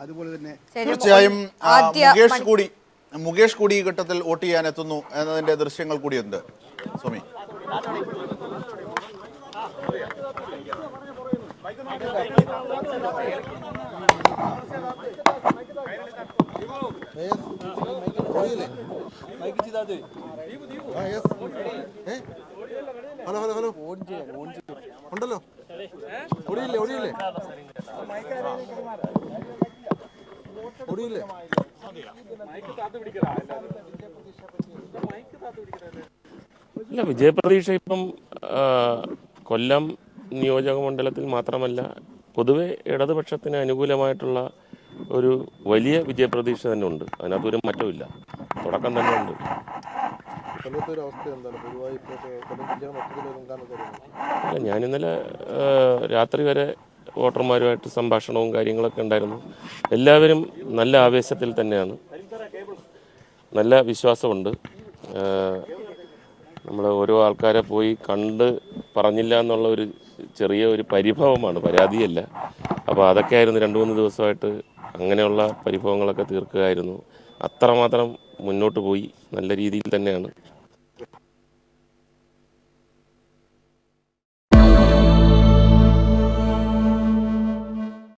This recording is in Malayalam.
അതുപോലെ തന്നെ തീർച്ചയായും മുകേഷ് കൂടി ഈ ഘട്ടത്തിൽ വോട്ട് ചെയ്യാൻ എത്തുന്നു എന്നതിന്റെ ദൃശ്യങ്ങൾ കൂടിയുണ്ട്. സ്വാമി, ഹലോ ഹലോ ഹലോ ഉണ്ടല്ലോ, ഓടിയില്ലേ ഓടിയില്ലേ ഓടിയില്ലേ? ഇല്ല, വിജയപ്രതീക്ഷ ഇപ്പം കൊല്ലം നിയോജക മണ്ഡലത്തിൽ മാത്രമല്ല പൊതുവെ ഇടതുപക്ഷത്തിന് അനുകൂലമായിട്ടുള്ള ഒരു വലിയ വിജയപ്രതീക്ഷ തന്നെ ഉണ്ട്. അതിനകത്തൊരു മാറ്റമില്ല, തുടക്കം തന്നെ ഉണ്ട്. അല്ല, ഞാനിന്നലെ രാത്രി വരെ വോട്ടർമാരുമായിട്ട് സംഭാഷണവും കാര്യങ്ങളൊക്കെ ഉണ്ടായിരുന്നു. എല്ലാവരും നല്ല ആവേശത്തിൽ തന്നെയാണ്, നല്ല വിശ്വാസമുണ്ട്. നമ്മൾ ഓരോ ആൾക്കാരെ പോയി കണ്ട് പറഞ്ഞില്ല എന്നുള്ള ഒരു ചെറിയ ഒരു പരിഭവമാണ്, പരാതിയല്ല. അപ്പോൾ അതൊക്കെ ആയിരുന്നു 2-3 ദിവസമായിട്ട്, അങ്ങനെയുള്ള പരിഭവങ്ങളൊക്കെ തീർക്കുകയായിരുന്നു. അത്രമാത്രം മുന്നോട്ട് പോയി, നല്ല രീതിയിൽ തന്നെയാണ്.